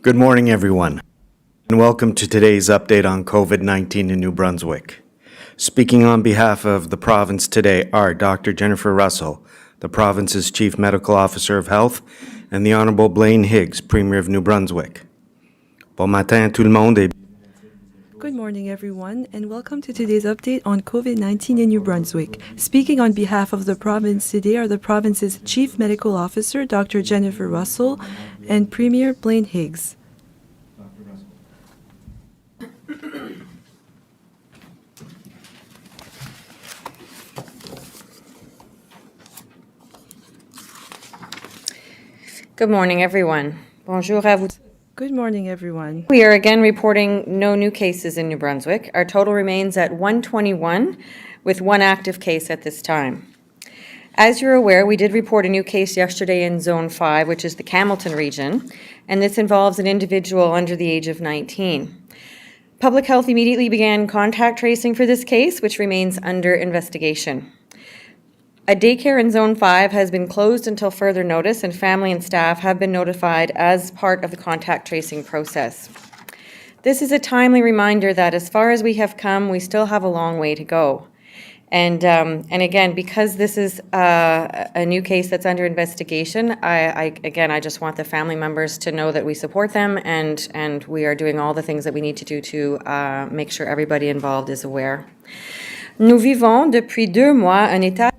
Good morning, everyone, and welcome to today's update on COVID-19 in New Brunswick. Speaking on behalf of the province today are Dr. Jennifer Russell, the province's Chief Medical Officer of Health, and the Honorable Blaine Higgs, Premier of New Brunswick. Bon matin à tout le monde et Good morning, everyone, and welcome to today's update on COVID-19 in New Brunswick. Speaking on behalf of the province today are the province's Chief Medical Officer, Dr. Jennifer Russell, and Premier Blaine Higgs. Good morning, everyone. Bonjour à vous. Good morning, everyone. We are again reporting no new cases in New Brunswick. Our total remains at 121, with one active case at this time. As you're aware, we did report a new case yesterday in Zone 5, which is the Campbellton region, and this involves an individual under the age of 19. Public Health immediately began contact tracing for this case, which remains under investigation. A daycare in Zone 5 has been closed until further notice, and family and staff have been notified as part of the contact tracing process. This is a timely reminder that as far as we have come, we still have a long way to go. And again, because this is a new case that's under investigation, I just want the family members to know that we support them and we are doing all the things that we need to do to make sure everybody involved is aware. Nous vivons depuis 2 mois un état.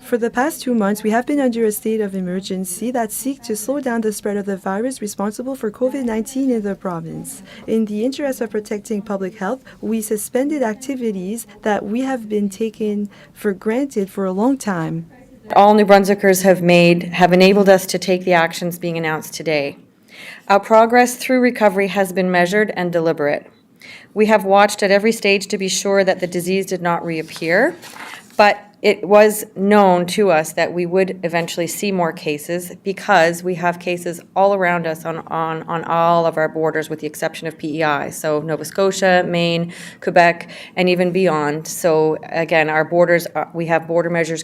For the past 2 months, we have been under a state of emergency that seeks to slow down the spread of the virus responsible for COVID-19 in the province. In the interest of protecting public health, we suspended activities that we have been taken for granted for a long time. All New Brunswickers have enabled us to take the actions being announced today. Our progress through recovery has been measured and deliberate. We have watched at every stage to be sure that the disease did not reappear, but it was known to us that we would eventually see more cases because we have cases all around us on all of our borders with the exception of PEI. So Nova Scotia, Maine, Quebec, and even beyond. So again, our borders, we have border measure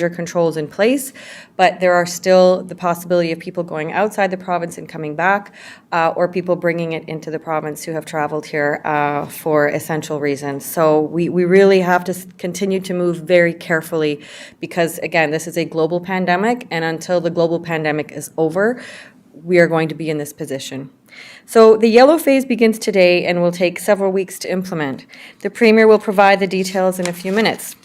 controls in place, but there are still the possibility of people going outside the province and coming back, or people bringing it into the province who have traveled here for essential reasons. So we really have to continue to move very carefully because, again, this is a global pandemic, and until the global pandemic is over, we are going to be in this position. So the yellow phase begins today and will take several weeks to implement. The Premier will provide the details in a few minutes.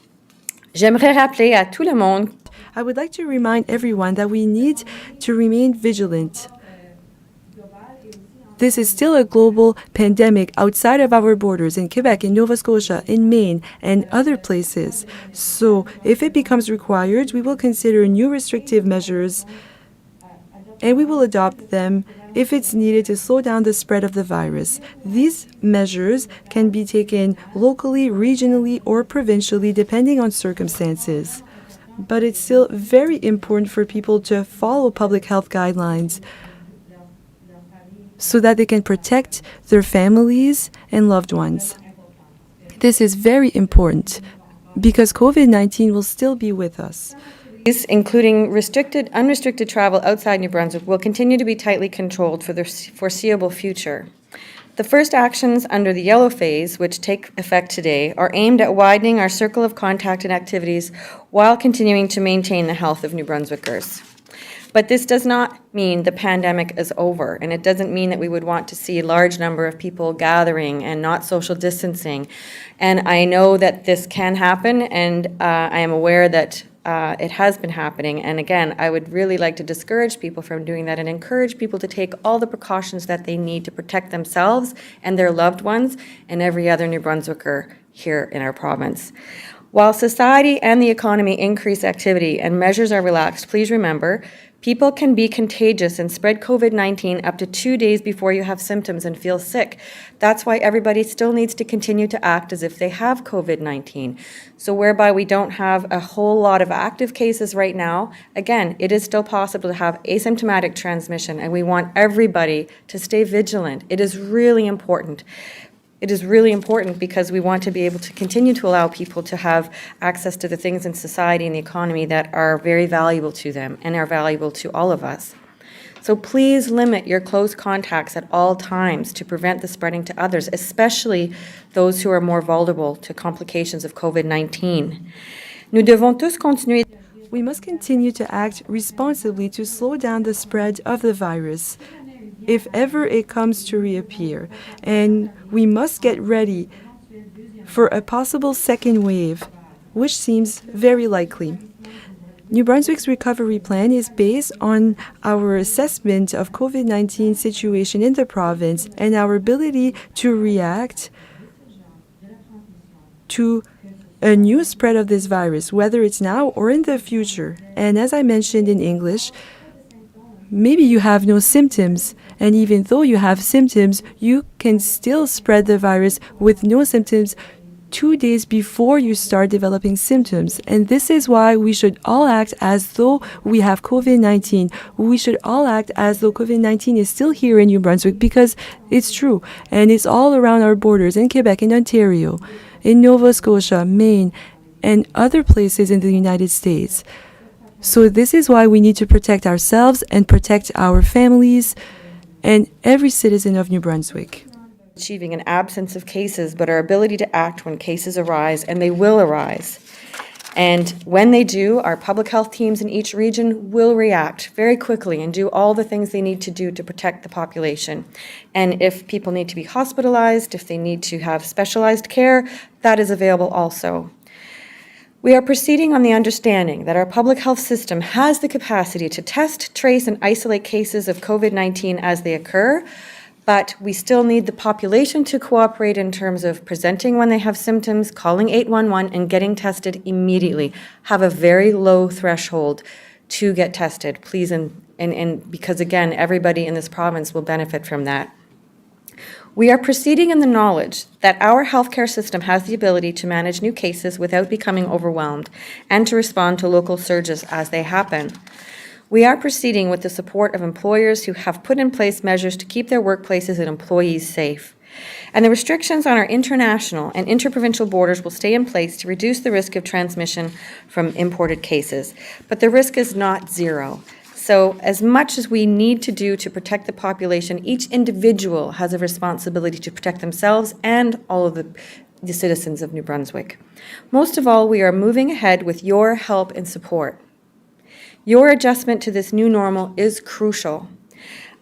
J'aimerais rappeler à tout le monde. I would like to remind everyone that we need to remain vigilant. This is still a global pandemic outside of our borders in Quebec, in Nova Scotia, in Maine, and other places. So if it becomes required, we will consider new restrictive measures and we will adopt them if it's needed to slow down the spread of the virus. These measures can be taken locally, regionally, or provincially, depending on circumstances. But it's still very important for people to follow public health guidelines so that they can protect their families and loved ones. This is very important because COVID-19 will still be with us. Including unrestricted travel outside New Brunswick, will continue to be tightly controlled for the foreseeable future. The first actions under the yellow phase, which take effect today, are aimed at widening our circle of contact and activities while continuing to maintain the health of New Brunswickers. But this does not mean the pandemic is over, and it doesn't mean that we would want to see a large number of people gathering and not social distancing. And I know that this can happen, and I am aware that it has been happening. And again, I would really like to discourage people from doing that and encourage people to take all the precautions that they need to protect themselves and their loved ones and every other New Brunswicker here in our province. While society and the economy increase activity and measures are relaxed, please remember, people can be contagious and spread COVID-19 up to 2 days before you have symptoms and feel sick. That's why everybody still needs to continue to act as if they have COVID-19. So whereby we don't have a whole lot of active cases right now, again, it is still possible to have asymptomatic transmission, and we want everybody to stay vigilant. It is really important. It is really important because we want to be able to continue to allow people to have access to the things in society and the economy that are very valuable to them and are valuable to all of us. So please limit your close contacts at all times to prevent the spreading to others, especially those who are more vulnerable to complications of COVID-19. Nous devons tous continuer. We must continue to act responsibly to slow down the spread of the virus if ever it comes to reappear. And we must get ready for a possible second wave, which seems very likely. New Brunswick's recovery plan is based on our assessment of COVID-19 situation in the province and our ability to react to a new spread of this virus, whether it's now or in the future. And as I mentioned in English, maybe you have no symptoms, and even though you have symptoms, you can still spread the virus with no symptoms 2 days before you start developing symptoms. And this is why we should all act as though we have COVID-19. We should all act as though COVID-19 is still here in New Brunswick, because it's true. And it's all around our borders in Quebec, in Ontario, in Nova Scotia, Maine, and other places in the United States. So this is why we need to protect ourselves and protect our families and every citizen of New Brunswick. Achieving an absence of cases, but our ability to act when cases arise, and they will arise. And when they do, our public health teams in each region will react very quickly and do all the things they need to do to protect the population. And if people need to be hospitalized, if they need to have specialized care, that is available also. We are proceeding on the understanding that our public health system has the capacity to test, trace, and isolate cases of COVID-19 as they occur, but we still need the population to cooperate in terms of presenting when they have symptoms, calling 811, and getting tested immediately. Have a very low threshold to get tested, please, and because, again, everybody in this province will benefit from that. We are proceeding in the knowledge that our healthcare system has the ability to manage new cases without becoming overwhelmed and to respond to local surges as they happen. We are proceeding with the support of employers who have put in place measures to keep their workplaces and employees safe. And the restrictions on our international and interprovincial borders will stay in place to reduce the risk of transmission from imported cases. But the risk is not zero. So as much as we need to do to protect the population, each individual has a responsibility to protect themselves and all of the citizens of New Brunswick. Most of all, we are moving ahead with your help and support. Your adjustment to this new normal is crucial.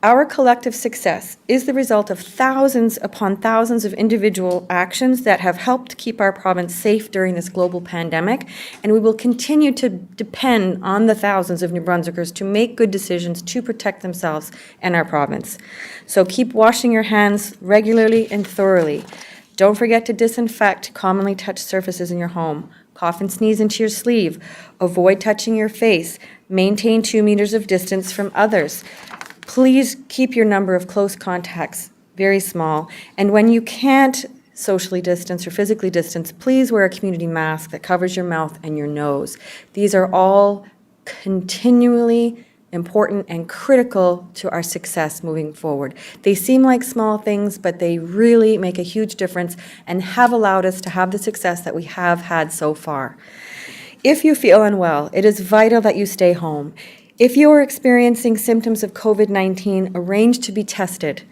Our collective success is the result of thousands upon thousands of individual actions that have helped keep our province safe during this global pandemic, and we will continue to depend on the thousands of New Brunswickers to make good decisions to protect themselves and our province. So keep washing your hands regularly and thoroughly. Don't forget to disinfect commonly touched surfaces in your home. Cough and sneeze into your sleeve. Avoid touching your face. Maintain 2 meters of distance from others. Please keep your number of close contacts very small. And when you can't socially distance or physically distance, please wear a community mask that covers your mouth and your nose. These are all continually important and critical to our success moving forward. They seem like small things, but they really make a huge difference and have allowed us to have the success that we have had so far. If you feel unwell, it is vital that you stay home. If you are experiencing symptoms of COVID-19, arrange to be tested.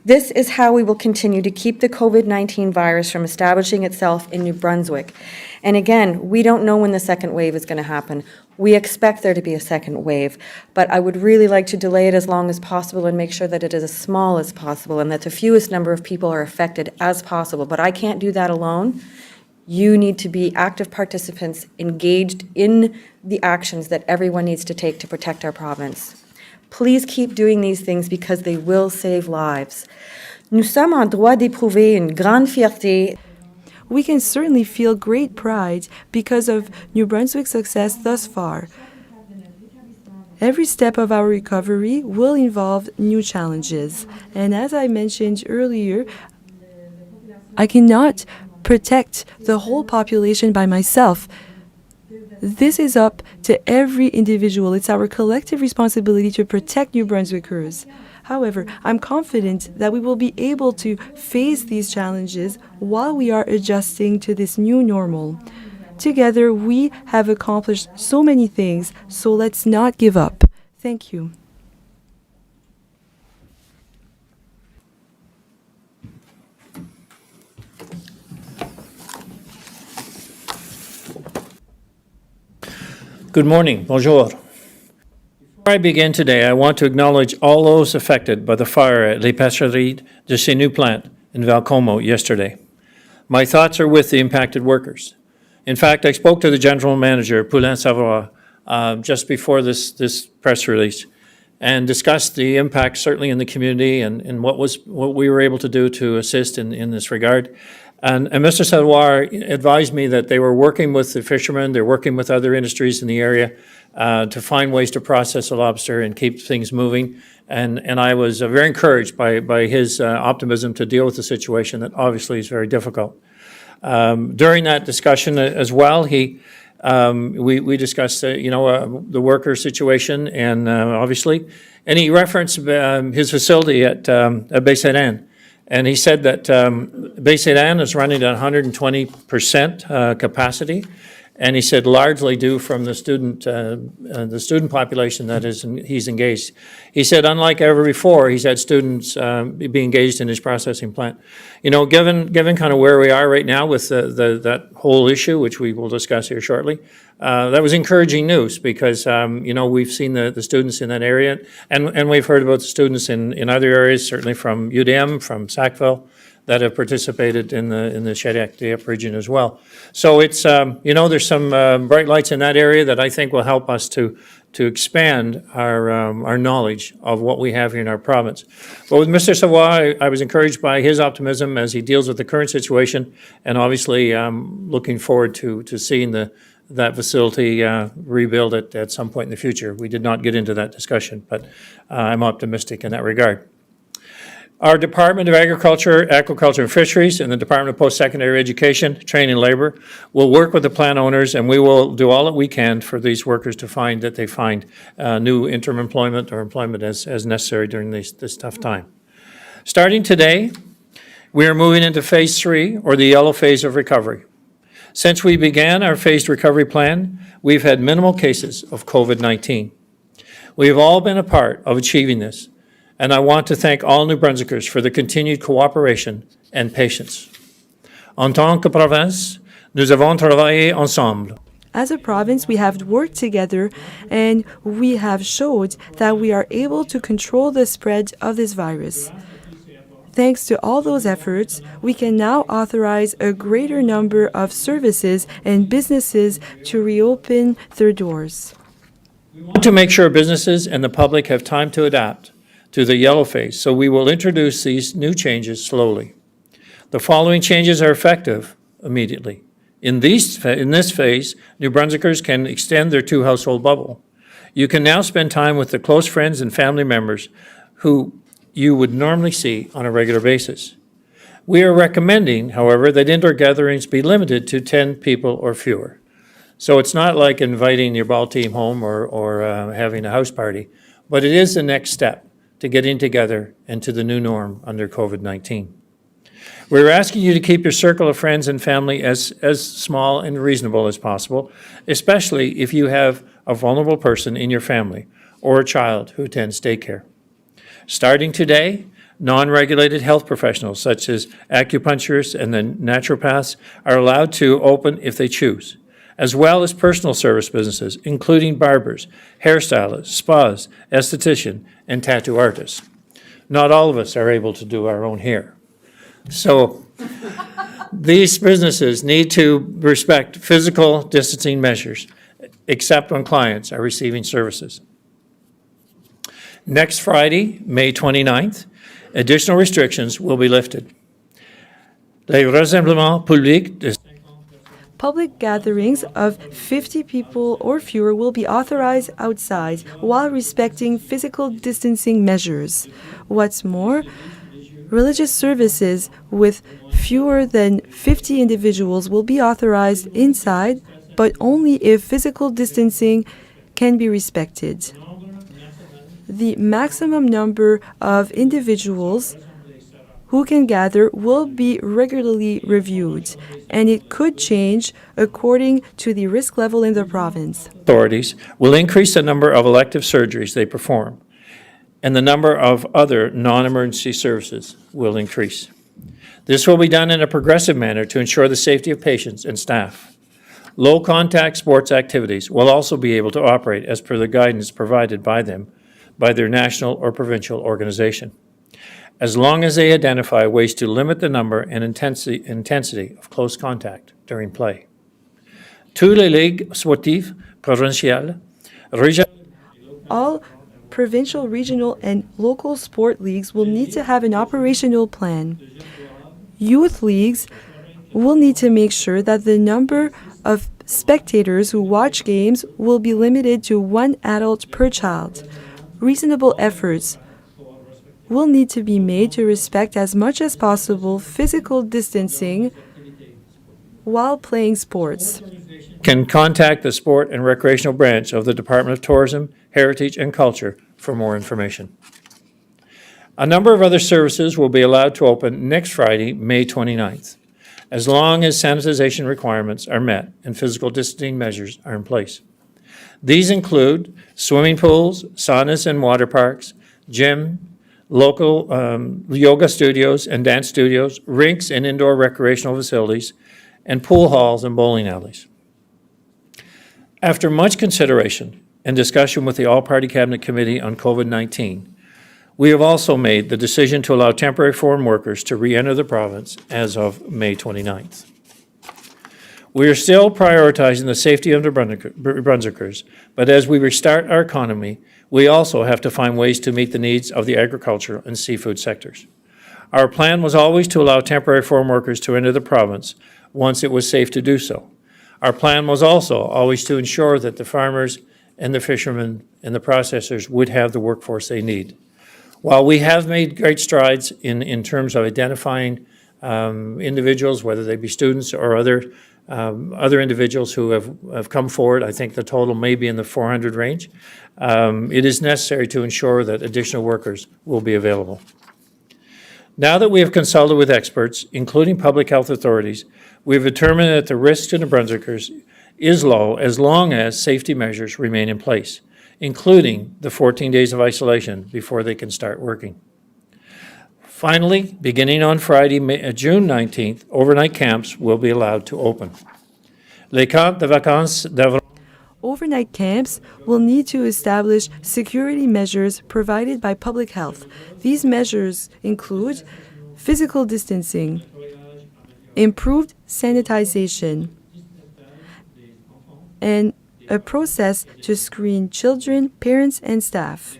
This is how we will continue to keep the COVID-19 virus from establishing itself in New Brunswick. And again, we don't know when the second wave is going to happen. We expect there to be a second wave, but I would really like to delay it as long as possible and make sure that it is as small as possible and that the fewest number of people are affected as possible. But I can't do that alone. You need to be active participants engaged in the actions that everyone needs to take to protect our province. Please keep doing these things because they will save lives. Nous sommes en droit d'éprouver une grande fierté. We can certainly feel great pride because of New Brunswick's success thus far. Every step of our recovery will involve new challenges. And as I mentioned earlier, I cannot protect the whole population by myself. This is up to every individual. It's our collective responsibility to protect New Brunswickers. However, I'm confident that we will be able to face these challenges while we are adjusting to this new normal. Together, we have accomplished so many things, so let's not give up. Thank you. Good morning. Bonjour. Before I begin today, I want to acknowledge all those affected by the fire at l'Épicerie de chez nous plant in Valcomo yesterday. My thoughts are with the impacted workers. In fact, I spoke to the general manager, Poulin-Savoie, just before this press release and discussed the impact certainly in the community and what we were able to do to assist in this regard. And Mr. Savoie advised me that they were working with the fishermen, they're working with other industries in the area to find ways to process the lobster and keep things moving. And I was very encouraged by his optimism to deal with the situation that obviously is very difficult. During that discussion as well, we discussed the worker situation and obviously, and he referenced his facility at Baie-Sainte-Anne. And he said that Baie-Sainte-Anne is running at 120% capacity, and he said largely due from the student population that he's engaged. He said unlike ever before, he's had students be engaged in his processing plant. You know, given kind of where we are right now with that whole issue, which we will discuss here shortly, that was encouraging news because we've seen the students in that area, and we've heard about the students in other areas, certainly from UDM, from Sackville, that have participated in the Shediac-Dieppe region as well. So it's, there's some bright lights in that area that I think will help us to expand our knowledge of what we have here in our province. But with Mr. Savoie, I was encouraged by his optimism as he deals with the current situation, and obviously looking forward to seeing that facility rebuild at some point in the future. We did not get into that discussion, but I'm optimistic in that regard. Our Department of Agriculture, Aquaculture and Fisheries and the Department of Post-Secondary Education, Training and Labor will work with the plant owners, and we will do all that we can for these workers to find new interim employment or employment as necessary during this tough time. Starting today, we are moving into Phase 3, or the yellow phase of recovery. Since we began our phased recovery plan, we've had minimal cases of COVID-19. We have all been a part of achieving this, and I want to thank all New Brunswickers for the continued cooperation and patience. En tant que province, nous avons travaillé ensemble. As a province, we have worked together and we have showed that we are able to control the spread of this virus. Thanks to all those efforts, we can now authorize a greater number of services and businesses to reopen their doors. We want to make sure businesses and the public have time to adapt to the yellow phase, so we will introduce these new changes slowly. The following changes are effective immediately. In this phase, New Brunswickers can extend their two-household bubble. You can now spend time with the close friends and family members who you would normally see on a regular basis. We are recommending, however, that indoor gatherings be limited to 10 people or fewer. So it's not like inviting your ball team home or having a house party, but it is the next step to getting together and to the new norm under COVID-19. We're asking you to keep your circle of friends and family as small and reasonable as possible, especially if you have a vulnerable person in your family or a child who attends daycare. Starting today, non-regulated health professionals such as acupuncturists and the naturopaths are allowed to open if they choose, as well as personal service businesses, including barbers, hairstylists, spas, esthetician, and tattoo artists. Not all of us are able to do our own hair. So these businesses need to respect physical distancing measures, except when clients are receiving services. Next Friday, May 29th, additional restrictions will be lifted. Les rassemblements publics de Public gatherings of 50 people or fewer will be authorized outside while respecting physical distancing measures. What's more, religious services with fewer than 50 individuals will be authorized inside, but only if physical distancing can be respected. the maximum number of individuals who can gather will be regularly reviewed, and it could change according to the risk level in the province. Authorities will increase the number of elective surgeries they perform, and the number of other non-emergency services will increase. This will be done in a progressive manner to ensure the safety of patients and staff. Low-contact sports activities will also be able to operate as per the guidance provided by them by their national or provincial organization, as long as they identify ways to limit the number and intensity of close contact during play. Tous les ligues sportives provinciales, régionales, All provincial, regional, and local sport leagues will need to have an operational plan. Youth leagues will need to make sure that the number of spectators who watch games will be limited to 1 adult per child. Reasonable efforts will need to be made to respect as much as possible physical distancing while playing sports. can contact the Sport and Recreational Branch of the Department of Tourism, Heritage, and Culture for more information. A number of other services will be allowed to open next Friday, May 29th, as long as sanitization requirements are met and physical distancing measures are in place. These include swimming pools, saunas and water parks, gym, local yoga studios and dance studios, rinks and indoor recreational facilities, and pool halls and bowling alleys. After much consideration and discussion with the All-Party Cabinet Committee on COVID-19, we have also made the decision to allow temporary foreign workers to re-enter the province as of May 29th. We are still prioritizing the safety of the Brunswickers, but as we restart our economy, we also have to find ways to meet the needs of the agricultural and seafood sectors. Our plan was always to allow temporary foreign workers to enter the province once it was safe to do so. Our plan was also always to ensure that the farmers and the fishermen and the processors would have the workforce they need. While we have made great strides in terms of identifying individuals, whether they be students or other individuals who have come forward, I think the total may be in the 400 range, it is necessary to ensure that additional workers will be available. Now that we have consulted with experts, including public health authorities, we have determined that the risk to New Brunswickers is low as long as safety measures remain in place, including the 14 days of isolation before they can start working. Finally, beginning on Friday, June 19th, overnight camps will be allowed to open. Les camps de vacances devront Overnight camps will need to establish security measures provided by public health. These measures include physical distancing, improved sanitization, and a process to screen children, parents, and staff.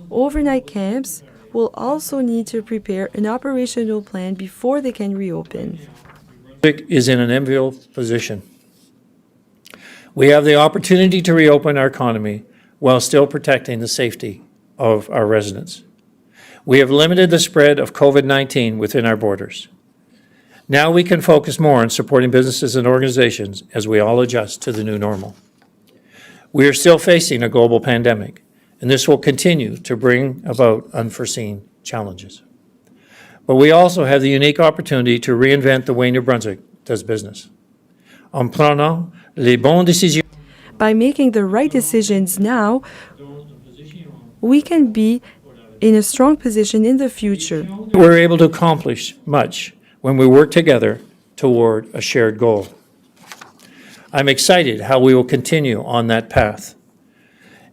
Overnight camps will also need to prepare an operational plan before they can reopen. is in an enviable position. We have the opportunity to reopen our economy while still protecting the safety of our residents. We have limited the spread of COVID-19 within our borders. Now we can focus more on supporting businesses and organizations as we all adjust to the new normal. We are still facing a global pandemic, and this will continue to bring about unforeseen challenges. But we also have the unique opportunity to reinvent the way New Brunswick does business. En prenant les bonnes décisions, By making the right decisions now, we can be in a strong position in the future. we're able to accomplish much when we work together toward a shared goal. I'm excited how we will continue on that path.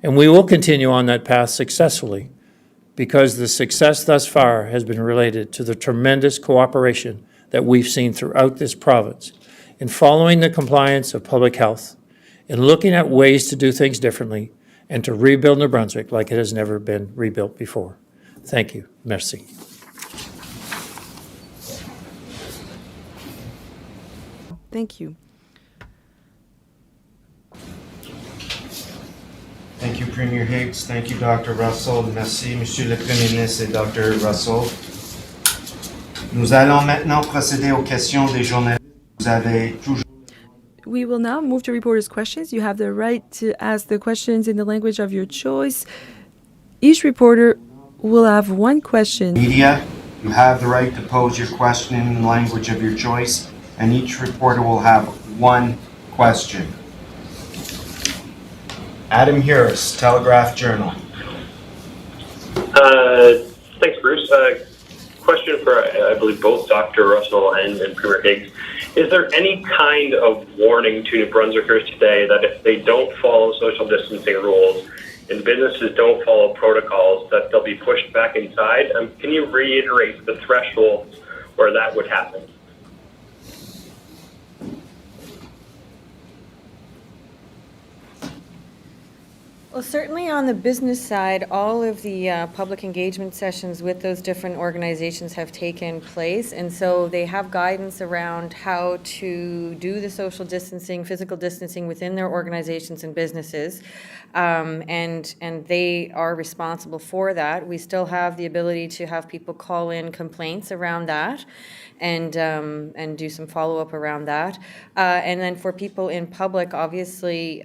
And we will continue on that path successfully because the success thus far has been related to the tremendous cooperation that we've seen throughout this province in following the compliance of public health, in looking at ways to do things differently, and to rebuild New Brunswick like it has never been rebuilt before. Thank you. Merci. Thank you. Thank you, Premier Higgs. Thank you, Dr. Russell. Merci, Monsieur le Premier ministre et Dr. Russell. Nous allons maintenant procéder aux questions des journalistes. Vous avez toujours We will now move to reporters' questions. You have the right to ask the questions in the language of your choice. Each reporter will have one question. Media, you have the right to pose your question in the language of your choice, and each reporter will have one question. Adam Harris, Telegraph-Journal. Thanks, Bruce. Question for, I believe, both Dr. Russell and Premier Higgs. Is there any kind of warning to New Brunswickers today that if they don't follow social distancing rules and businesses don't follow protocols, that they'll be pushed back inside? Can you reiterate the thresholds where that would happen? Well, certainly on the business side, all of the public engagement sessions with those different organizations have taken place, and so they have guidance around how to do the social distancing, physical distancing within their organizations and businesses, and they are responsible for that. We still have the ability to have people call in complaints around that, and do some follow-up around that. And then for people in public, obviously,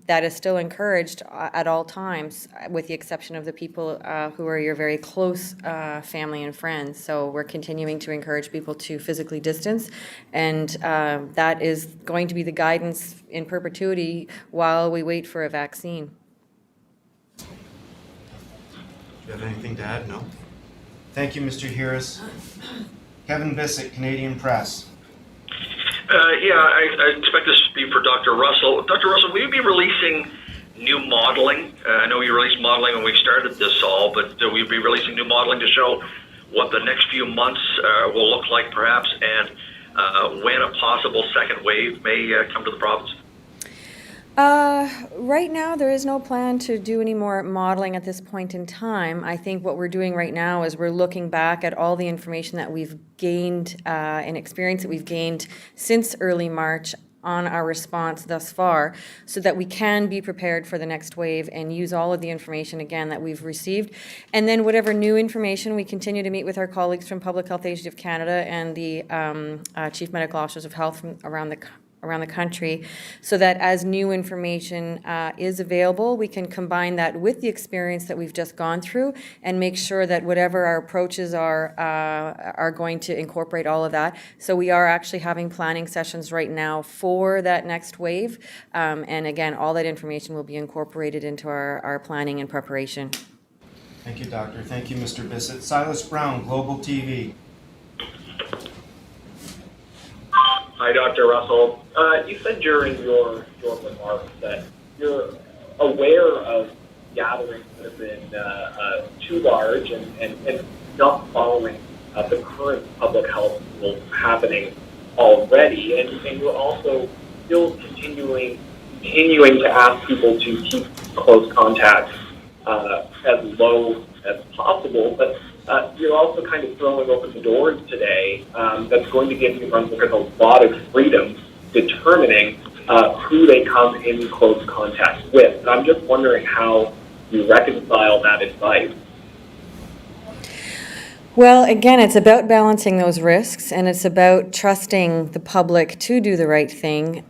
that is still encouraged at all times, with the exception of the people who are your very close family and friends. So we're continuing to encourage people to physically distance, and that is going to be the guidance in perpetuity while we wait for a vaccine. Do you have anything to add? No? Thank you, Mr. Harris. Kevin Bissett, Canadian Press. I expect this to be for Dr. Russell. Dr. Russell, will you be releasing new modeling? I know you released modeling when we started this all, but will you be releasing new modeling to show what the next few months will look like, perhaps, and when a possible second wave may come to the province? Right now, there is no plan to do any more modeling at this point in time. I think what we're doing right now is we're looking back at all the information that we've gained and experience that we've gained since early March on our response thus far, so that we can be prepared for the next wave and use all of the information again that we've received. And then whatever new information, we continue to meet with our colleagues from Public Health Agency of Canada and the Chief Medical Officers of Health from around the country, so that as new information is available, we can combine that with the experience that we've just gone through and make sure that whatever our approaches are going to incorporate all of that. So we are actually having planning sessions right now for that next wave. And again, all that information will be incorporated into our planning and preparation. Thank you, Doctor. Thank you, Mr. Bissett. Silas Brown, Global TV. Hi, Dr. Russell. You said during your remarks that you're aware of gatherings that have been too large and not following the current public health rules happening already, and you're also still continuing to ask people to keep close contact as low as possible, but you're also kind of throwing open the doors today that's going to give New Brunswickers a lot of freedom determining who they come in close contact with. And I'm just wondering how you reconcile that advice. Well, again, it's about balancing those risks, and it's about trusting the public to do the right thing.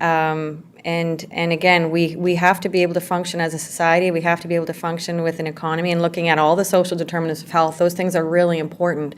And again, we have to be able to function as a society. We have to be able to function with an economy, and looking at all the social determinants of health. Those things are really important.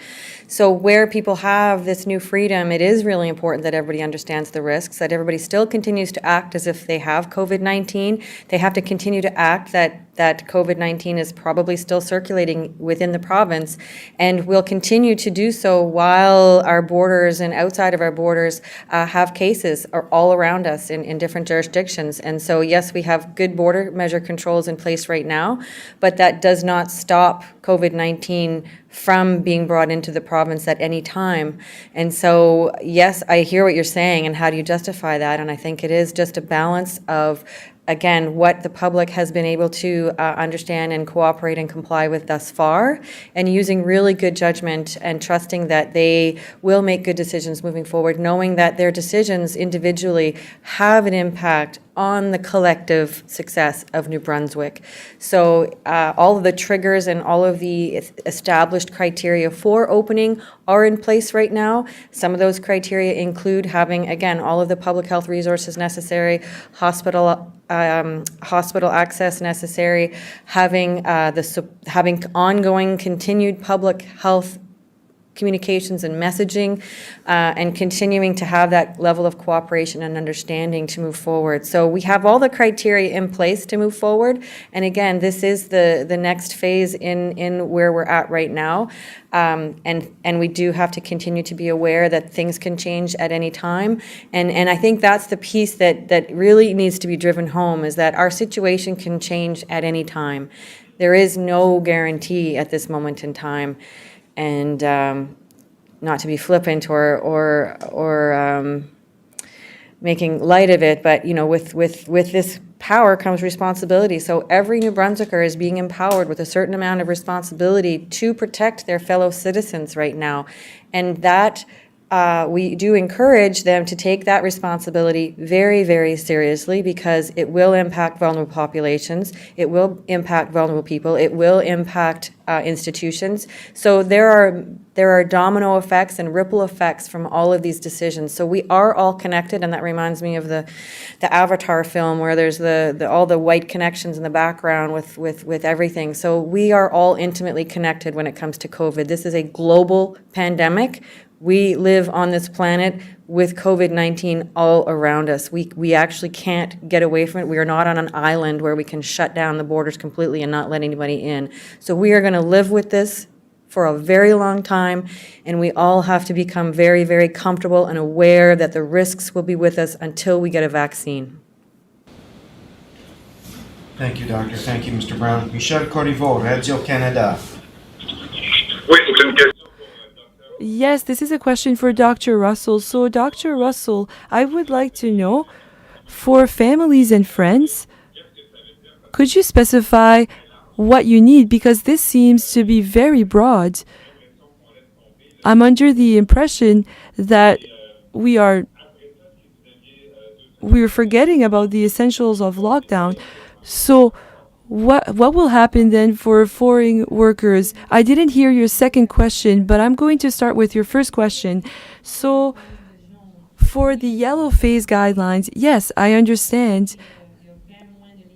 So where people have this new freedom, it is really important that everybody understands the risks, that everybody still continues to act as if they have COVID-19. They have to continue to act that COVID-19 is probably still circulating within the province, and will continue to do so while our borders and outside of our borders have cases all around us in different jurisdictions. And so, yes, we have good border measure controls in place right now, but that does not stop COVID-19 from being brought into the province at any time. And so, yes, I hear what you're saying, and how do you justify that? And I think it is just a balance of, again, what the public has been able to understand and cooperate and comply with thus far, and using really good judgment and trusting that they will make good decisions moving forward, knowing that their decisions individually have an impact on the collective success of New Brunswick. So all of the triggers and all of the established criteria for opening are in place right now. Some of those criteria include having, again, all of the public health resources necessary, hospital access necessary, having having ongoing continued public health communications and messaging, and continuing to have that level of cooperation and understanding to move forward. So we have all the criteria in place to move forward. And again, this is the next phase in where we're at right now. And we do have to continue to be aware that things can change at any time. And I think that's the piece that really needs to be driven home, is that our situation can change at any time. There is no guarantee at this moment in time. And not to be flippant or making light of it, but with this power comes responsibility. So every New Brunswicker is being empowered with a certain amount of responsibility to protect their fellow citizens right now, and that we do encourage them to take that responsibility very, very seriously, because it will impact vulnerable populations, it will impact vulnerable people, it will impact institutions. So there are domino effects and ripple effects from all of these decisions. So we are all connected, and that reminds me of the Avatar film, where there's all the white connections in the background with everything. So we are all intimately connected when it comes to COVID. This is a global pandemic. We live on this planet with COVID-19 all around us. We actually can't get away from it. We are not on an island where we can shut down the borders completely and not let anybody in. So we are going to live with this for a very long time, and we all have to become very, very comfortable and aware that the risks will be with us until we get a vaccine. Thank you, Doctor. Thank you, Mr. Brown. Michel Corriveau, Radio-Canada. Oui, c'est une question. Yes, this is a question for Dr. Russell. So, Dr. Russell, I would like to know, for families and friends, could you specify what you need? Because this seems to be very broad. I'm under the impression that we're forgetting about the essentials of lockdown. So, what will happen then for foreign workers? I didn't hear your second question, but I'm going to start with your first question. So, for the yellow phase guidelines, yes, I understand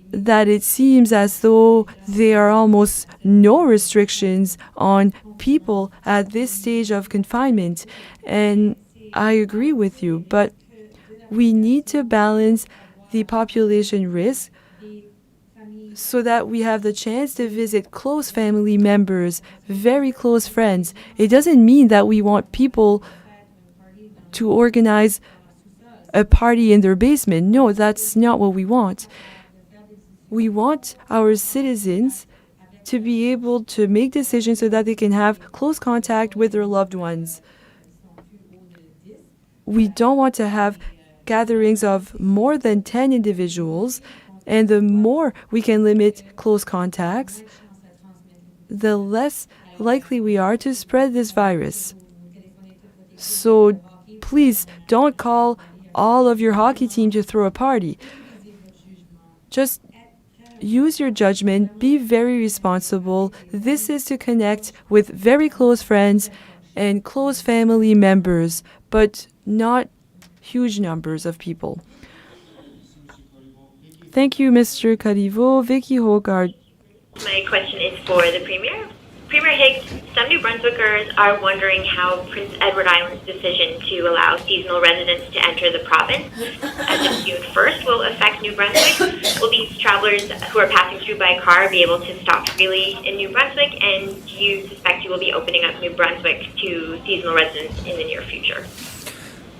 that it seems as though there are almost no restrictions on people at this stage of confinement. And I agree with you, but we need to balance the population risk so that we have the chance to visit close family members, very close friends. It doesn't mean that we want people to organize a party in their basement. No, that's not what we want. We want our citizens to be able to make decisions so that they can have close contact with their loved ones. We don't want to have gatherings of more than 10 individuals. And the more we can limit close contacts, the less likely we are to spread this virus. So please don't call all of your hockey team to throw a party. Just use your judgment, be very responsible. This is to connect with very close friends and close family members, but not huge numbers of people. Thank you, Mr. Corriveau. Vicky Hogard. My question is for the Premier. Premier Higgs, some New Brunswickers are wondering how Prince Edward Island's decision to allow seasonal residents to enter the province as of June 1st will affect New Brunswick. Will these travelers who are passing through by car be able to stop freely in New Brunswick? And do you suspect you will be opening up New Brunswick to seasonal residents in the near future?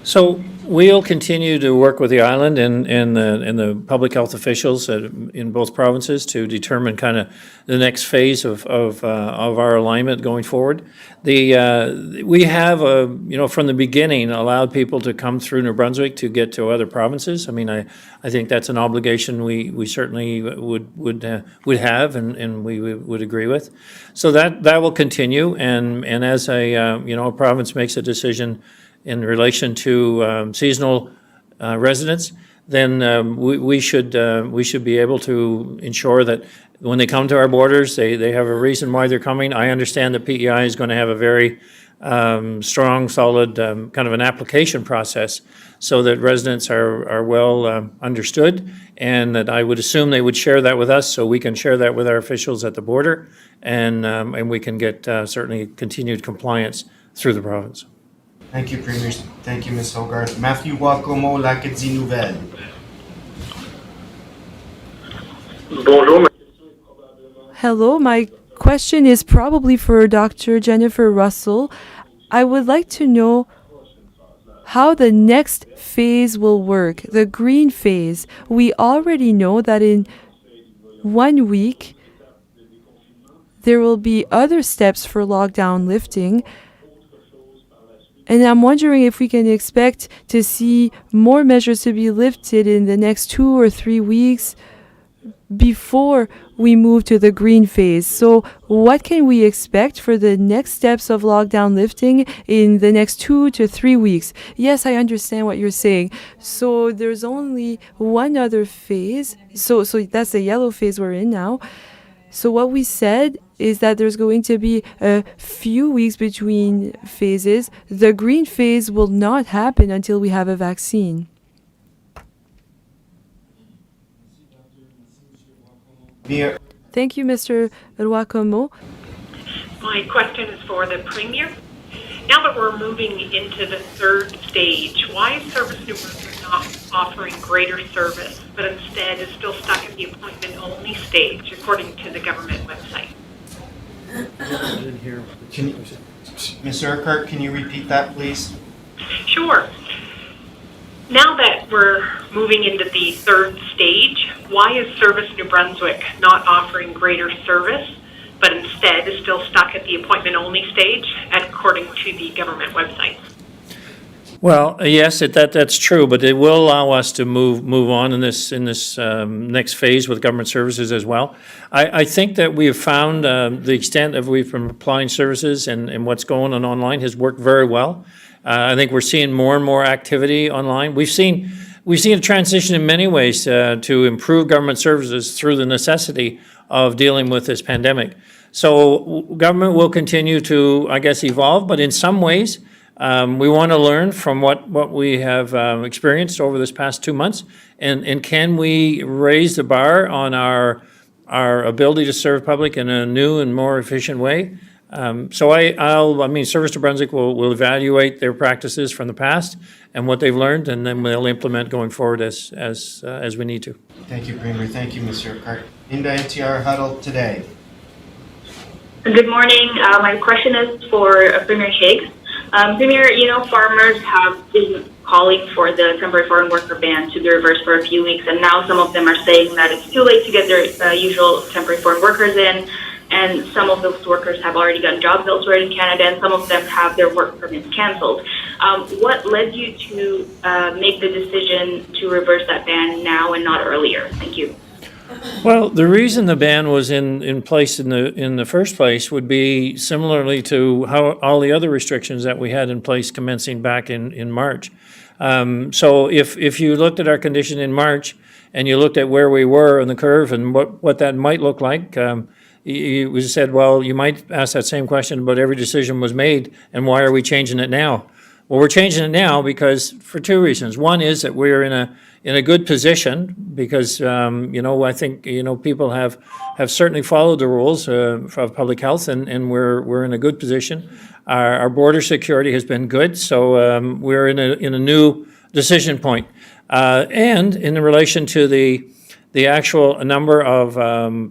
So we'll continue to work with the island and the public health officials in both provinces to determine kind of the next phase of our alignment going forward. We have from the beginning allowed people to come through New Brunswick to get to other provinces. I mean, I think that's an obligation we certainly would have and we would agree with. So that will continue, and as a province makes a decision in relation to seasonal residents, then we should be able to ensure that when they come to our borders, they have a reason why they're coming. I understand that PEI is going to have a very strong, solid kind of an application process so that residents are well understood, and that I would assume they would share that with us so we can share that with our officials at the border, and we can get certainly continued compliance through the province. Thank you, Premier. Thank you, Ms. Hogarth. Matthew Wacomo, l'Acadie Nouvelle. Bonjour. Hello, my question is probably for Dr. Jennifer Russell. I would like to know how the next phase will work, the green phase. We already know that in 1 week, there will be other steps for lockdown lifting. And I'm wondering if we can expect to see more measures to be lifted in the next 2 or 3 weeks before we move to the green phase. So what can we expect for the next steps of lockdown lifting in the next 2 to 3 weeks? Yes, I understand what you're saying. So there's only one other phase. So that's the yellow phase we're in now. So what we said is that there's going to be a few weeks between phases. The green phase will not happen until we have a vaccine. Thank you, Mr. Wacomo. My question is for the Premier. Now that we're moving into the third stage, why is Service New Brunswick not offering greater service, but instead is still stuck at the appointment-only stage, according to the government website? Ms. Urquhart, can you repeat that, please? Sure. Now that we're moving into the third stage, why is Service New Brunswick not offering greater service, but instead is still stuck at the appointment-only stage, according to the government website? Well, yes, that's true, but it will allow us to move on in this next phase with government services as well. I think that we have found the extent of we've been applying services and what's going on online has worked very well. I think we're seeing more and more activity online. We've seen a transition in many ways to improve government services through the necessity of dealing with this pandemic. So government will continue to, I guess, evolve, but in some ways, we want to learn from what we have experienced over this past 2 months, and can we raise the bar on our ability to serve public in a new and more efficient way? So I mean, Service New Brunswick will evaluate their practices from the past and what they've learned, and then we'll implement going forward as we need to. Thank you, Premier. Thank you, Mr. Urquhart. Inda NTR Huddle today. Good morning. My question is for Premier Higgs. Premier, farmers have been calling for the temporary foreign worker ban to be reversed for a few weeks, and now some of them are saying that it's too late to get their usual temporary foreign workers in, and some of those workers have already gotten jobs elsewhere in Canada, and some of them have their work permits canceled. What led you to make the decision to reverse that ban now and not earlier? Thank you. Well, the reason the ban was in place in the first place would be similarly to how all the other restrictions that we had in place commencing back in March. So if you looked at our condition in March and you looked at where we were on the curve and what that might look like, you said, well, you might ask that same question about every decision was made and why are we changing it now? Well, we're changing it now because for two reasons. One is that we're in a good position because I think people have certainly followed the rules of public health, and we're in a good position. Our border security has been good, so we're in a new decision point. And in relation to the actual number of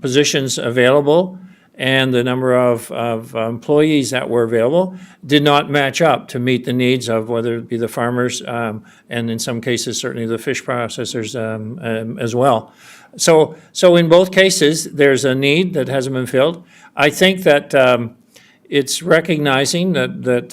positions available and the number of employees that were available did not match up to meet the needs of whether it be the farmers and in some cases certainly the fish processors as well. So in both cases, there's a need that hasn't been filled. I think that it's recognizing that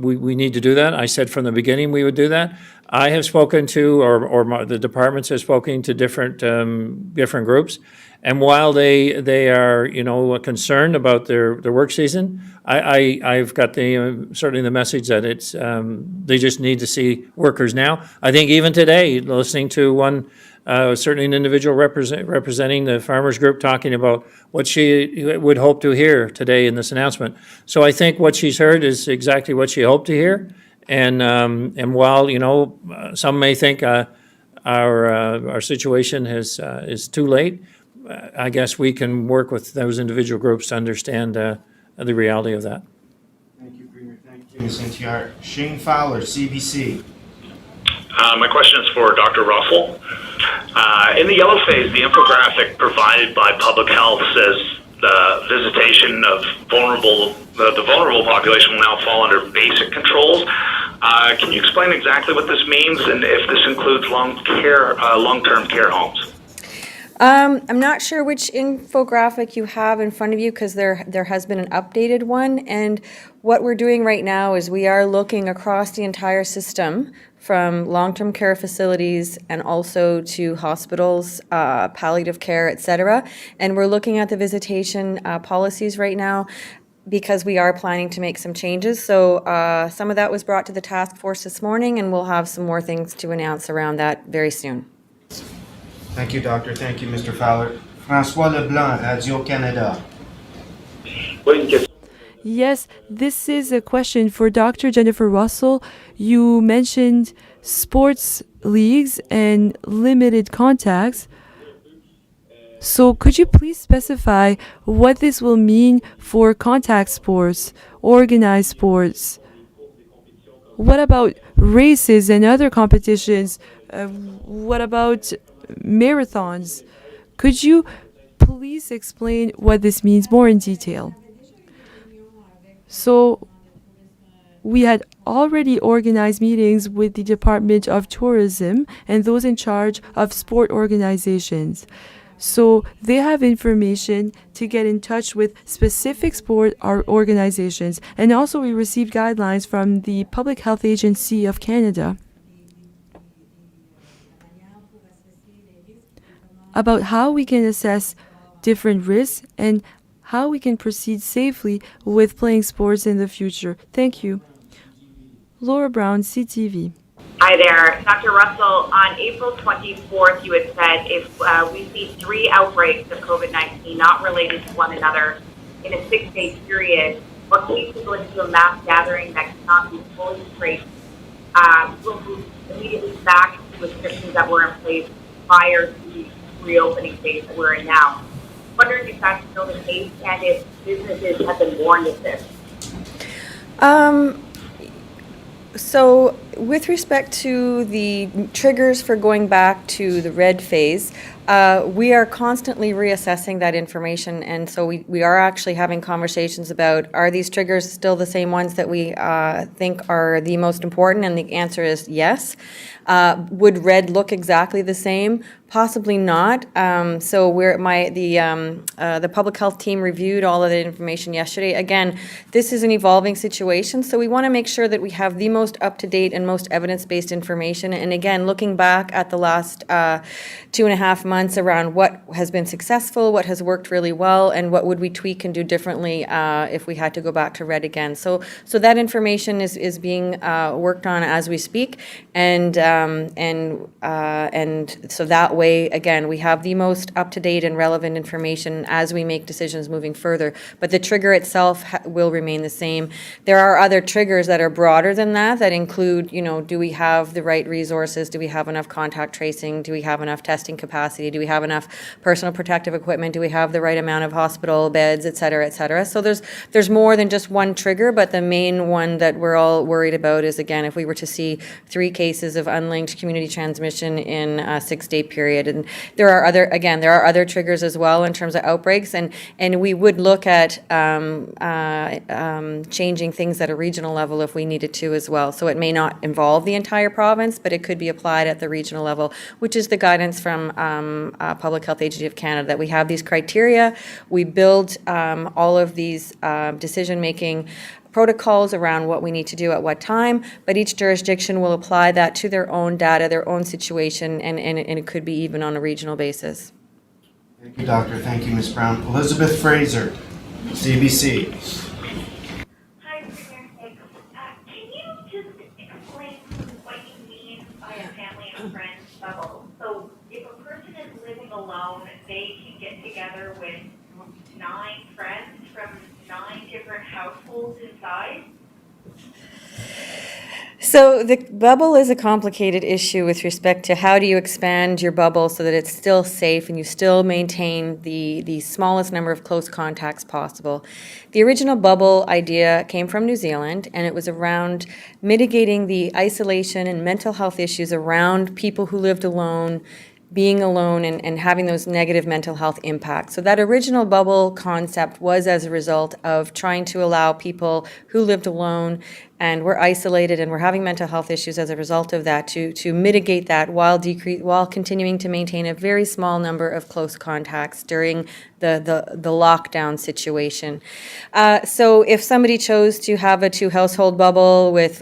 we need to do that. I said from the beginning we would do that. I have spoken to, the departments have spoken to different groups, and while they are, concerned about their work season, I've got certainly the message that it's, they just need to see workers now. I think even today, listening to one, certainly an individual representing the farmers group talking about what she would hope to hear today in this announcement. So I think what she's heard is exactly what she hoped to hear. And while, some may think our situation is too late, I guess we can work with those individual groups to understand the reality of that. Thank you, Premier. Thank you, Ms. Intiart. Shane Fowler, CBC. My question is for Dr. Russell. In the yellow phase, the infographic provided by Public Health says the visitation of the vulnerable population will now fall under basic controls. Can you explain exactly what this means and if this includes long-term care homes? I'm not sure which infographic you have in front of you because there has been an updated one. And what we're doing right now is we are looking across the entire system from long-term care facilities and also to hospitals, palliative care, et cetera. And we're looking at the visitation policies right now because we are planning to make some changes. So some of that was brought to the task force this morning, and we'll have some more things to announce around that very soon. Thank you, Doctor. Thank you, Mr. Fowler. François Leblanc, Radio-Canada. Yes, this is a question for Dr. Jennifer Russell. You mentioned sports leagues and limited contacts. So could you please specify what this will mean for contact sports, organized sports? What about races and other competitions? What about marathons? Could you please explain what this means more in detail? So we had already organized meetings with the Department of Tourism and those in charge of sport organizations. So they have information to get in touch with specific sport organizations. And also we received guidelines from the Public Health Agency of Canada about how we can assess different risks and how we can proceed safely with playing sports in the future. Thank you. Laura Brown, CTV. Hi there. Dr. Russell, on April 24th, you had said if we see 3 outbreaks of COVID-19 not related to one another in a 6-day period, or cases go into a mass gathering that cannot be fully traced, we'll move immediately back to restrictions that were in place prior to the reopening phase that we're in now. Wondering if that's still the case and if businesses have been warned of this. So with respect to the triggers for going back to the red phase, we are constantly reassessing that information, and so we are actually having conversations about, are these triggers still the same ones that we think are the most important? And the answer is yes. Would red look exactly the same? Possibly not. So the public health team reviewed all of the information yesterday. Again, this is an evolving situation, so we want to make sure that we have the most up-to-date and most evidence-based information. And again, looking back at the last 2.5 months around what has been successful, what has worked really well, and what would we tweak and do differently if we had to go back to red again. So that information is being worked on as we speak, and so that way, again, we have the most up-to-date and relevant information as we make decisions moving further. But the trigger itself will remain the same. There are other triggers that are broader than that include, do we have the right resources? Do we have enough contact tracing? Do we have enough testing capacity? Do we have enough personal protective equipment? Do we have the right amount of hospital beds, et cetera, et cetera? So there's more than just one trigger, but the main one that we're all worried about is, again, if we were to see 3 cases of unlinked community transmission in a 6-day period. And there are other triggers as well in terms of outbreaks, and we would look at changing things at a regional level if we needed to as well. So it may not involve the entire province, but it could be applied at the regional level, which is the guidance from Public Health Agency of Canada, that we have these criteria. We build all of these decision-making protocols around what we need to do at what time, but each jurisdiction will apply that to their own data, their own situation, and it could be even on a regional basis. Thank you, Doctor. Thank you, Ms. Brown. Elizabeth Fraser, CBC. Hi, Premier Hicks. Can you just explain what you mean by a family and friends bubble? So if a person is living alone, they can get together with 9 friends from 9 different households inside? So the bubble is a complicated issue with respect to how do you expand your bubble so that it's still safe and you still maintain the smallest number of close contacts possible. The original bubble idea came from New Zealand, and it was around mitigating the isolation and mental health issues around people who lived alone, being alone and having those negative mental health impacts. So that original bubble concept was as a result of trying to allow people who lived alone and were isolated and were having mental health issues as a result of that to mitigate that while continuing to maintain a very small number of close contacts during the lockdown situation. So if somebody chose to have a 2-household bubble with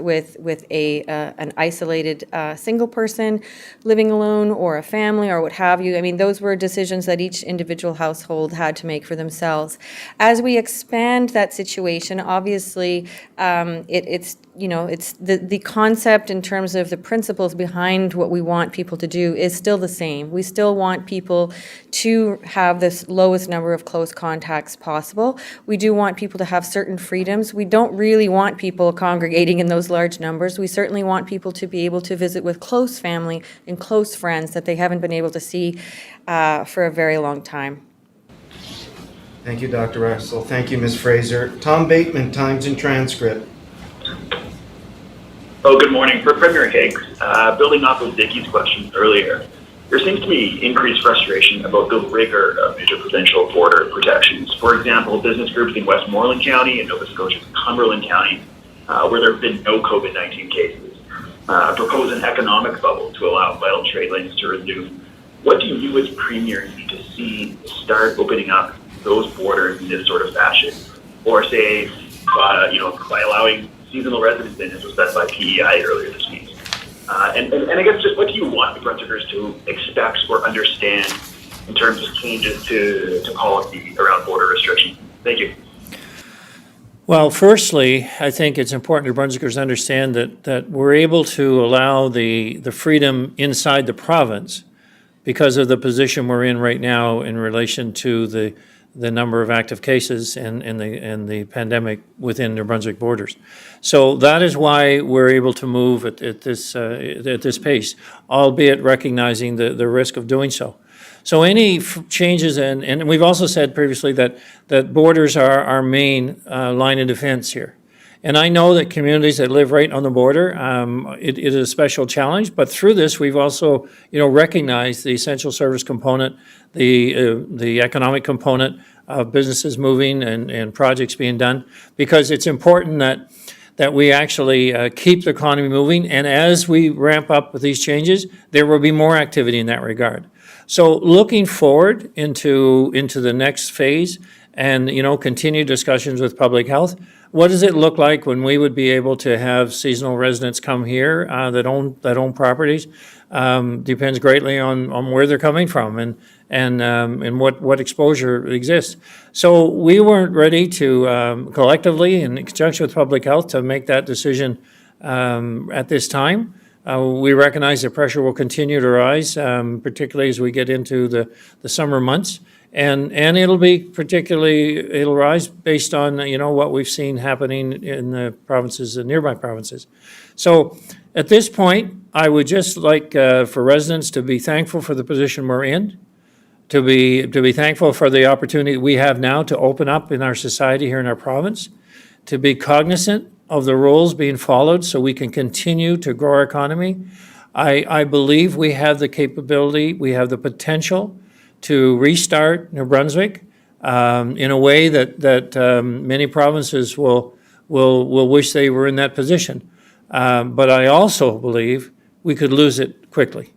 an isolated single person living alone or a family or what have you, I mean, those were decisions that each individual household had to make for themselves. As we expand that situation, obviously, it's the concept in terms of the principles behind what we want people to do is still the same. We still want people to have this lowest number of close contacts possible. We do want people to have certain freedoms. We don't really want people congregating in those large numbers. We certainly want people to be able to visit with close family and close friends that they haven't been able to see for a very long time. Thank you, Dr. Russell. Thank you, Ms. Fraser. Tom Bateman, Times and Transcript. Oh, good morning. For Premier Higgs, building off of Dickie's questions earlier, there seems to be increased frustration about the rigor of interprovincial border protections. For example, business groups in Westmoreland County and Nova Scotia's Cumberland County, where there have been no COVID-19 cases, propose an economic bubble to allow vital trade lanes to resume. What do you as Premier need to see start opening up those borders in this sort of fashion? Or say, by allowing seasonal residents in, as was said by PEI earlier this week. And I guess just what do you want New Brunswickers to expect or understand in terms of changes to policy around border restrictions? Thank you. Well, firstly, I think it's important New Brunswickers understand that we're able to allow the freedom inside the province because of the position we're in right now in relation to the number of active cases and the pandemic within New Brunswick borders. So that is why we're able to move at this pace, albeit recognizing the risk of doing so. So any changes, and we've also said previously that borders are our main line of defense here. And I know that communities that live right on the border, it is a special challenge, but through this, we've also, recognized the essential service component, the economic component of businesses moving and projects being done, because it's important that we actually keep the economy moving. And as we ramp up with these changes, there will be more activity in that regard. So looking forward into the next phase and, continue discussions with public health. What does it look like when we would be able to have seasonal residents come here that own properties? Depends greatly on where they're coming from and what exposure exists. So we weren't ready to collectively, in conjunction with public health, to make that decision at this time. We recognize that pressure will continue to rise, particularly as we get into the summer months. And it'll rise based on, what we've seen happening in the provinces, the nearby provinces. So at this point, I would just like for residents to be thankful for the position we're in, to be thankful for the opportunity we have now to open up in our society here in our province, to be cognizant of the rules being followed so we can continue to grow our economy. I believe we have the capability, we have the potential to restart New Brunswick in a way that many provinces will wish they were in that position. But I also believe we could lose it quickly.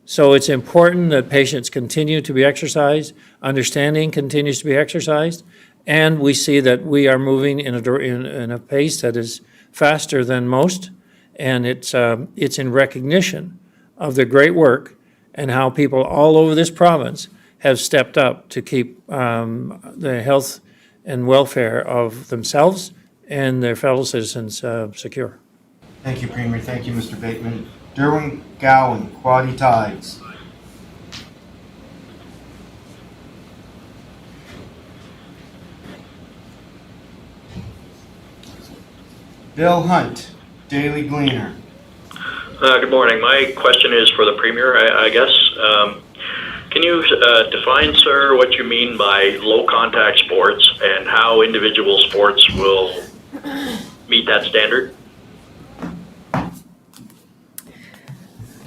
So it's important that patience continue to be exercised, understanding continues to be exercised, And we see that we are moving in a pace that is faster than most, and it's in recognition of the great work and how people all over this province have stepped up to keep the health and welfare of themselves and their fellow citizens secure. Thank you, Premier. Thank you, Mr. Bateman. Derwin Gowan, Quaddy Tides. Bill Hunt, Daily Gleaner. Good morning. My question is for the Premier, I guess. Can you define, sir, what you mean by low-contact sports and how individual sports will meet that standard?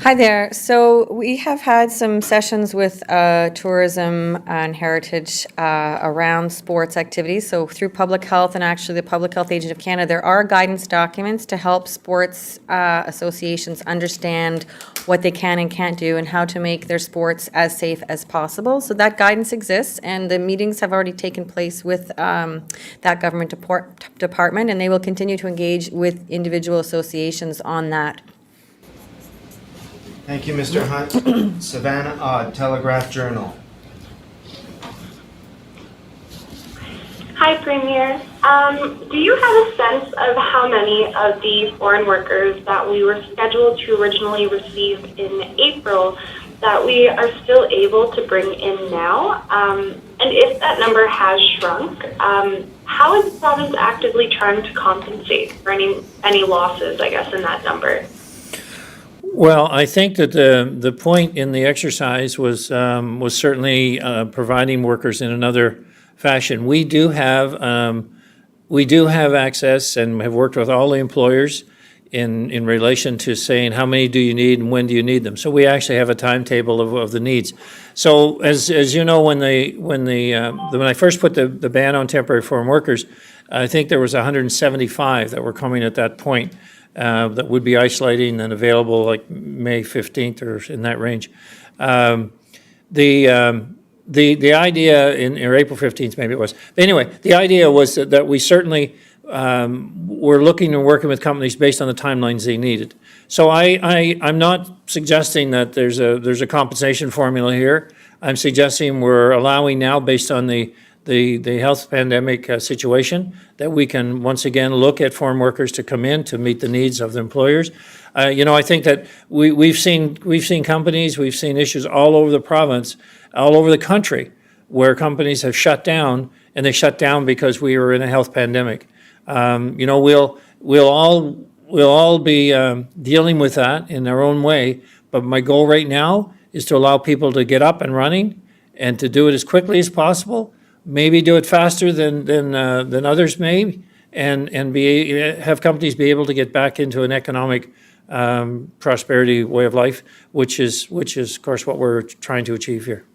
Hi there. So we have had some sessions with tourism and heritage around sports activities. So through public health and actually the Public Health Agent of Canada, there are guidance documents to help sports associations understand what they can and can't do and how to make their sports as safe as possible. So that guidance exists, and the meetings have already taken place with that government department, and they will continue to engage with individual associations on that. Thank you, Mr. Hunt. Savannah Odd, Telegraph Journal. Hi, Premier. Do you have a sense of how many of the foreign workers that we were scheduled to originally receive in April that we are still able to bring in now? And if that number has shrunk, how is the province actively trying to compensate for any losses, I guess, in that number? Well, I think that the point in the exercise was certainly providing workers in another fashion. We do have access and have worked with all the employers in relation to saying how many do you need and when do you need them. So we actually have a timetable of the needs. So as you know, when I first put the ban on temporary foreign workers, I think there was 175 that were coming at that point. That would be isolating and available like May 15th or in that range. The idea or April 15th maybe it was. But anyway, the idea was that we certainly were looking and working with companies based on the timelines they needed. So I'm not suggesting that there's a compensation formula here. I'm suggesting we're allowing now, based on the health pandemic situation, that we can once again look at foreign workers to come in to meet the needs of the employers. I think that we've seen companies, we've seen issues all over the province, all over the country, where companies have shut down, and they shut down because we were in a health pandemic. We'll all be dealing with that in our own way, but my goal right now is to allow people to get up and running and to do it as quickly as possible. Maybe do it faster than others may, and have companies be able to get back into an economic prosperity way of life, which is of course what we're trying to achieve here.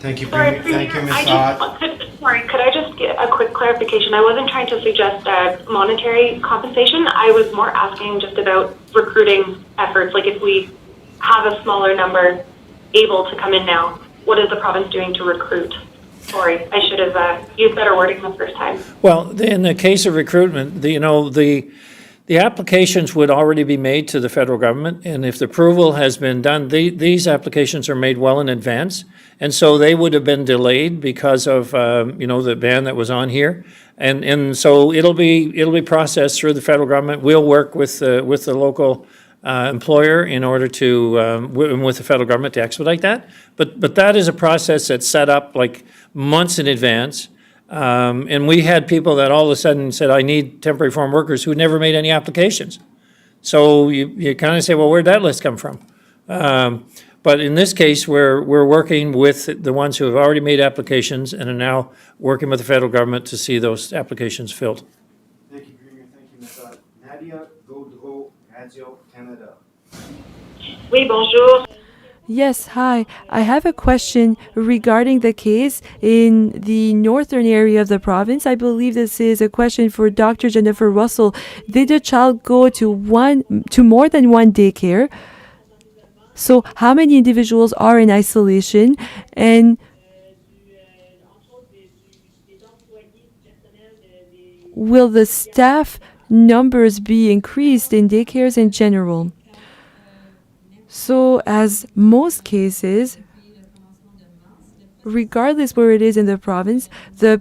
Thank you, Sorry, Premier. Thank you, Ms. Odd. Could I just get a quick clarification? I wasn't trying to suggest monetary compensation. I was more asking just about recruiting efforts. Like if we have a smaller number able to come in now, what is the province doing to recruit? Sorry, I should have used better wording the first time. Well, in the case of recruitment, the applications would already be made to the federal government, and if the approval has been done, these applications are made well in advance, and so they would have been delayed because of the ban that was on here, and so it'll be processed through the federal government. We'll work with the local employer in order to with the federal government to expedite that, but that is a process that's set up like months in advance. And we had people that all of a sudden said, I need temporary foreign workers who never made any applications. So you kind of say, well, where'd that list come from? But in this case, we're working with the ones who have already made applications and are now working with the federal government to see those applications filled. Thank you, Premier. Thank you, Ms. Odd. Nadia Gaudreau, Radio Canada. Oui, bonjour. Yes, hi. I have a question regarding the case in the northern area of the province. I believe this is a question for Dr. Jennifer Russell. Did the child go to more than one daycare? So how many individuals are in isolation? And will the staff numbers be increased in daycares in general? So, as most cases, regardless where it is in the province, the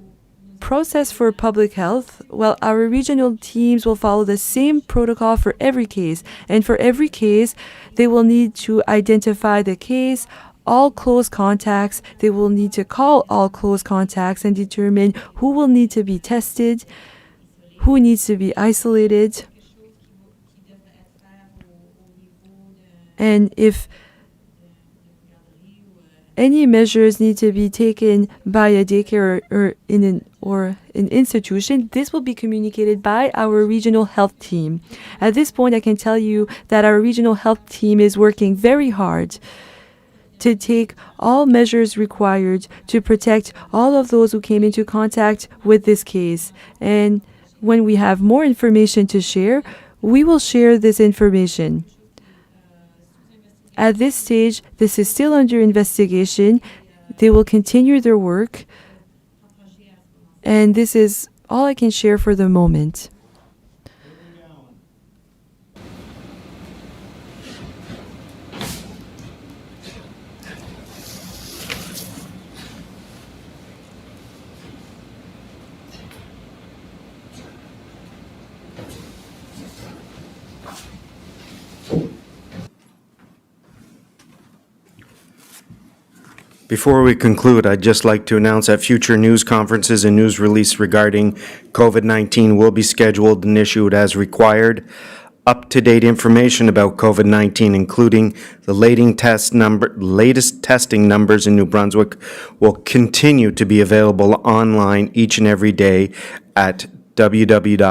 process for public health, well, our regional teams will follow the same protocol for every case. And for every case, they will need to identify the case, all close contacts. They will need to call all close contacts and determine who will need to be tested, who needs to be isolated. And if any measures need to be taken by a daycare or an institution, this will be communicated by our regional health team. At this point, I can tell you that our regional health team is working very hard to take all measures required to protect all of those who came into contact with this case. And when we have more information to share, we will share this information. At this stage, this is still under investigation. They will continue their work. And this is all I can share for the moment. Before we conclude, I'd just like to announce that future news conferences and news release regarding COVID-19 will be scheduled and issued as required. Up-to-date information about COVID-19, including the latest testing numbers in New Brunswick, will continue to be available online each and every day at www.gmb.ca.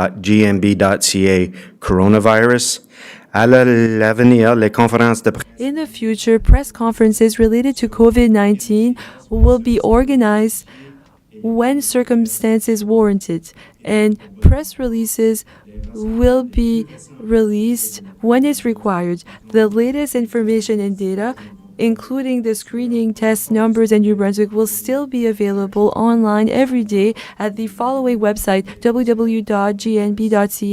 Coronavirus. À l'avenir, les conférences de presse. In the future, press conferences related to COVID-19 will be organized when circumstances warranted, and press releases will be released when it's required. The latest information and data, including the screening test numbers in New Brunswick, will still be available online every day at the following website, www.gnb.ca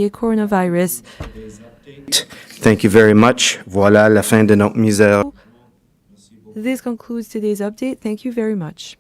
coronavirus. Thank you very much. Voilà la fin de notre misère. This concludes today's update. Thank you very much.